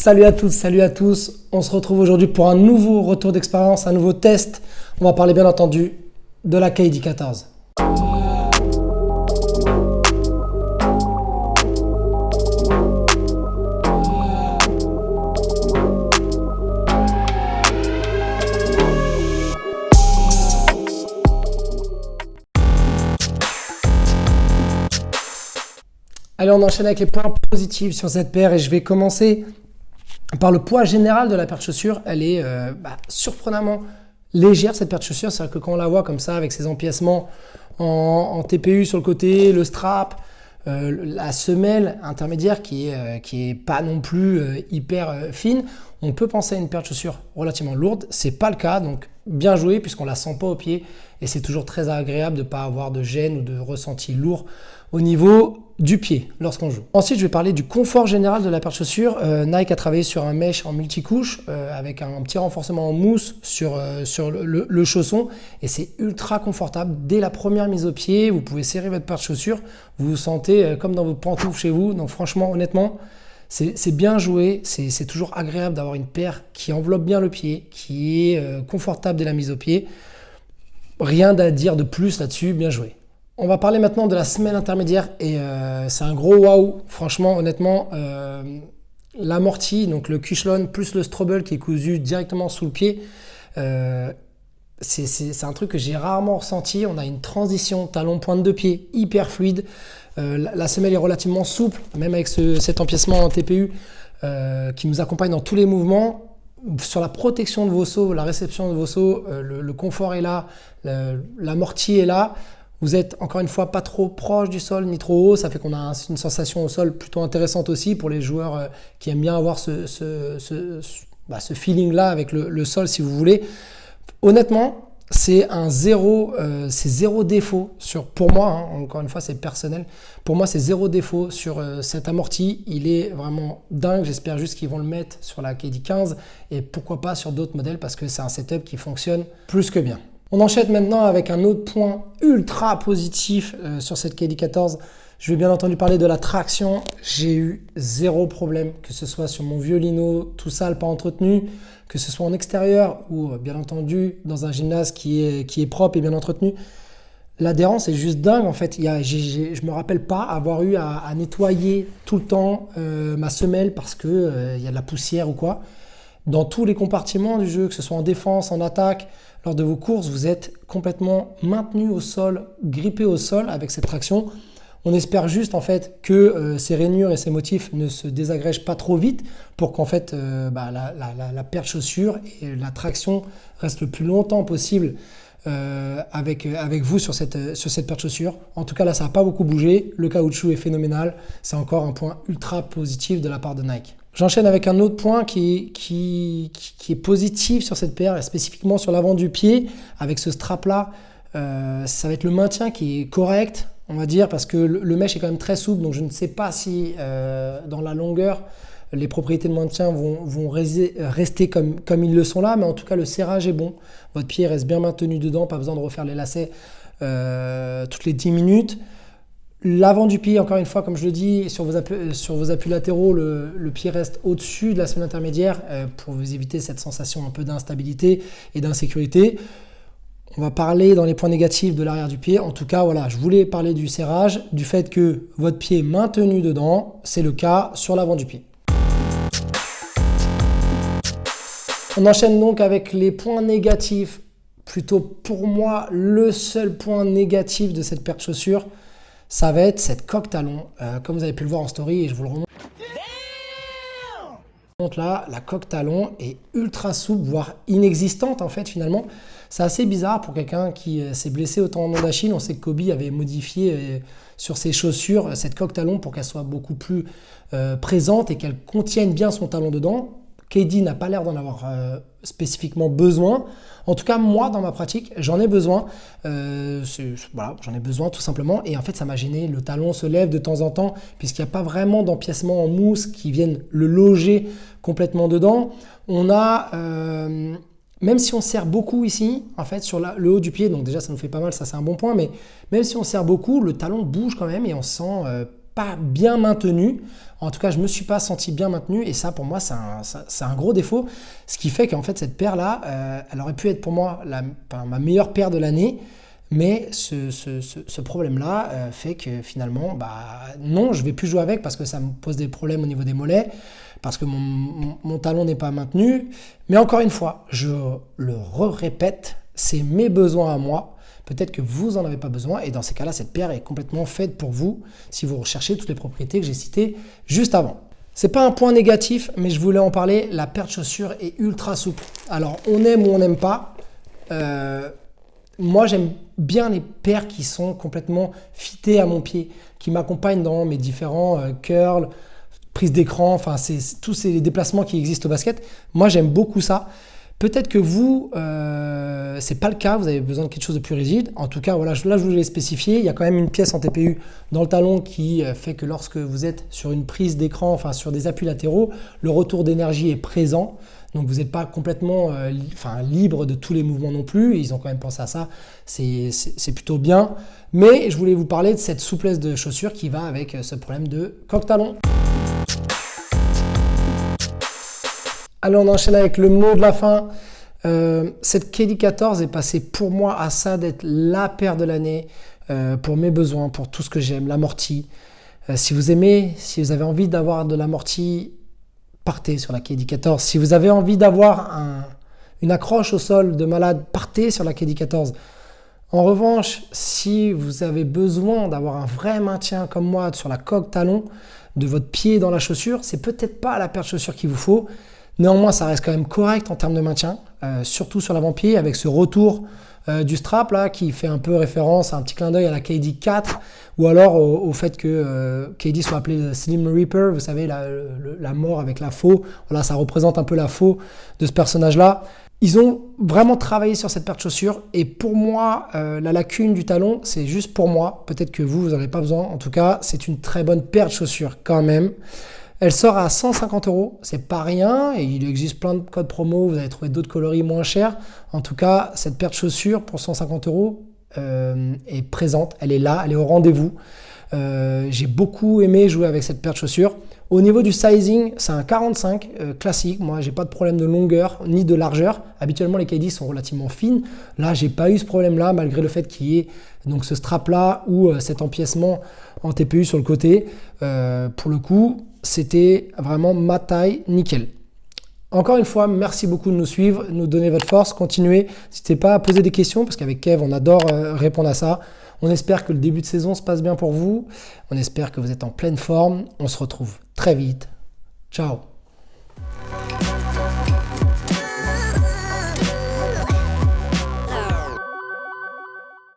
Salut à toutes, salut à tous. On se retrouve aujourd'hui pour un nouveau retour d'expérience, un nouveau test. On va parler bien entendu de la KD14. Allez, on enchaîne avec les points positifs sur cette paire et je vais commencer par le poids général de la paire de chaussures. Elle est surprenamment légère, cette paire de chaussures. C'est-à-dire que quand on la voit comme ça avec ses empiècements en TPU sur le côté, le strap, la semelle intermédiaire qui est pas non plus hyper fine, on peut penser à une paire de chaussures relativement lourde. C'est pas le cas, donc bien joué puisqu'on la sent pas au pied et c'est toujours très agréable de ne pas avoir de gêne ou de ressenti lourd au niveau du pied lorsqu'on joue. Ensuite, je vais parler du confort général de la paire de chaussures. Nike a travaillé sur un mesh en multicouche avec un petit renforcement en mousse sur le chausson et c'est ultra confortable. Dès la première mise au pied, vous pouvez serrer votre paire de chaussures, vous vous sentez comme dans vos pantoufles chez vous. Donc franchement, honnêtement, c'est bien joué. C'est toujours agréable d'avoir une paire qui enveloppe bien le pied, qui est confortable dès la mise au pied. Rien à dire de plus là-dessus, bien joué. On va parler maintenant de la semelle intermédiaire et c'est un gros waouh. Franchement, honnêtement, l'amorti, donc le Cuchlon plus le Strobel qui est cousu directement sous le pied, c'est un truc que j'ai rarement ressenti. On a une transition talon-pointe de pied hyper fluide. La semelle est relativement souple, même avec cet empiècement en TPU qui nous accompagne dans tous les mouvements. Sur la protection de vos sauts, la réception de vos sauts, le confort est là, l'amorti est là. Vous êtes encore une fois pas trop proche du sol ni trop haut, ça fait qu'on a une sensation au sol plutôt intéressante aussi pour les joueurs qui aiment bien avoir ce feeling-là avec le sol si vous voulez. Honnêtement, c'est zéro défaut pour moi, hein, encore une fois c'est personnel, pour moi c'est zéro défaut sur cet amorti, il est vraiment dingue, j'espère juste qu'ils vont le mettre sur la KD15 et pourquoi pas sur d'autres modèles parce que c'est un setup qui fonctionne plus que bien. On enchaîne maintenant avec un autre point ultra positif sur cette KD14. Je vais bien entendu parler de la traction. J'ai eu zéro problème, que ce soit sur mon vieux lino tout sale, pas entretenu, que ce soit en extérieur ou bien entendu dans un gymnase qui est propre et bien entretenu. L'adhérence est juste dingue en fait. Je me rappelle pas avoir eu à nettoyer tout le temps ma semelle parce que y a de la poussière ou quoi. Dans tous les compartiments du jeu, que ce soit en défense, en attaque, lors de vos courses, vous êtes complètement maintenu au sol, grippé au sol avec cette traction. On espère juste en fait que ces rainures et ces motifs ne se désagrègent pas trop vite pour qu'en fait la paire de chaussures et la traction restent le plus longtemps possible avec vous sur cette paire de chaussures. En tout cas là ça n'a pas beaucoup bougé, le caoutchouc est phénoménal, c'est encore un point ultra positif de la part de Nike. J'enchaîne avec un autre point qui est positif sur cette paire, et spécifiquement sur l'avant du pied, avec ce strap-là. Ça va être le maintien qui est correct, on va dire, parce que le mesh est quand même très souple, donc je ne sais pas si dans la longueur, les propriétés de maintien vont rester comme ils le sont là, mais en tout cas, le serrage est bon. Votre pied reste bien maintenu dedans, pas besoin de refaire les lacets toutes les 10 minutes. L'avant du pied, encore une fois, comme je le dis, sur vos appuis latéraux, le pied reste au-dessus de la semelle intermédiaire pour vous éviter cette sensation un peu d'instabilité et d'insécurité. On va parler dans les points négatifs de l'arrière du pied. En tout cas, voilà, je voulais parler du serrage, du fait que votre pied est maintenu dedans. C'est le cas sur l'avant du pied. On enchaîne donc avec les points négatifs. Plutôt pour moi, le seul point négatif de cette paire de chaussures, ça va être cette coque talon. Comme vous avez pu le voir en story, et je vous le remonte là, la coque talon est ultra souple, voire inexistante en fait finalement. C'est assez bizarre pour quelqu'un qui s'est blessé au tendon d'Achille. On sait que Kobe avait modifié sur ses chaussures cette coque talon pour qu'elle soit beaucoup plus présente et qu'elle contienne bien son talon dedans. KD n'a pas l'air d'en avoir spécifiquement besoin. En tout cas, moi, dans ma pratique, j'en ai besoin. Voilà, j'en ai besoin tout simplement. Et en fait, ça m'a gêné. Le talon se lève de temps en temps puisqu'il n'y a pas vraiment d'empiècement en mousse qui viennent le loger complètement dedans. On a, même si on serre beaucoup ici, en fait, sur le haut du pied, donc déjà, ça nous fait pas mal, ça c'est un bon point, mais même si on serre beaucoup, le talon bouge quand même et on sent pas bien maintenu. En tout cas, je ne me suis pas senti bien maintenu et ça, pour moi, c'est un gros défaut. Ce qui fait qu'en fait, cette paire-là, elle aurait pu être pour moi ma meilleure paire de l'année. Mais ce problème-là fait que finalement, non, je ne vais plus jouer avec parce que ça me pose des problèmes au niveau des mollets, parce que mon talon n'est pas maintenu. Mais encore une fois, je le répète, c'est mes besoins à moi. Peut-être que vous n'en avez pas besoin et dans ces cas-là, cette paire est complètement faite pour vous si vous recherchez toutes les propriétés que j'ai citées juste avant. C'est pas un point négatif, mais je voulais en parler. La paire de chaussures est ultra souple. Alors, on aime ou on n'aime pas. Moi, j'aime bien les paires qui sont complètement fitées à mon pied, qui m'accompagnent dans mes différents curls, prises d'écran, enfin, c'est tous ces déplacements qui existent au basket. Moi, j'aime beaucoup ça. Peut-être que vous, c'est pas le cas, vous avez besoin de quelque chose de plus rigide. En tout cas, voilà, là, je vous l'ai spécifié. Il y a quand même une pièce en TPU dans le talon qui fait que lorsque vous êtes sur une prise d'écran, enfin sur des appuis latéraux, le retour d'énergie est présent. Donc vous n'êtes pas complètement libre de tous les mouvements non plus. Ils ont quand même pensé à ça. C'est plutôt bien. Mais je voulais vous parler de cette souplesse de chaussure qui va avec ce problème de coque-talon. Allez, on enchaîne avec le mot de la fin. Cette KD14 est passée pour moi à ça d'être la paire de l'année pour mes besoins, pour tout ce que j'aime, l'amorti. Si vous aimez, si vous avez envie d'avoir de l'amorti, partez sur la KD14. Si vous avez envie d'avoir une accroche au sol de malade, partez sur la KD14. En revanche, si vous avez besoin d'avoir un vrai maintien comme moi sur la coque talon de votre pied dans la chaussure, c'est peut-être pas la paire de chaussures qu'il vous faut. Néanmoins, ça reste quand même correct en termes de maintien, surtout sur l'avant-pied avec ce retour du strap là qui fait un peu référence à un petit clin d'œil à la KD4 ou alors au fait que KD soit appelé Slim Reaper, vous savez, la mort avec la faux. Voilà, ça représente un peu la faux de ce personnage-là. Ils ont vraiment travaillé sur cette paire de chaussures et pour moi, la lacune du talon, c'est juste pour moi. Peut-être que vous n'en avez pas besoin. En tout cas, c'est une très bonne paire de chaussures quand même. Elle sort à 150 €, c'est pas rien et il existe plein de codes promo, vous allez trouver d'autres coloris moins chers. En tout cas, cette paire de chaussures pour 150 € est présente, elle est là, elle est au rendez-vous. J'ai beaucoup aimé jouer avec cette paire de chaussures. Au niveau du sizing, c'est un 45 classique. Moi, j'ai pas de problème de longueur ni de largeur. Habituellement, les KD sont relativement fines. Là, j'ai pas eu ce problème-là, malgré le fait qu'il y ait donc ce strap-là ou cet empiècement en TPU sur le côté. Pour le coup, c'était vraiment ma taille, nickel. Encore une fois, merci beaucoup de nous suivre, de nous donner votre force, continuez. N'hésitez pas à poser des questions parce qu'avec Kev, on adore répondre à ça. On espère que le début de saison se passe bien pour vous. On espère que vous êtes en pleine forme. On se retrouve très vite. Ciao.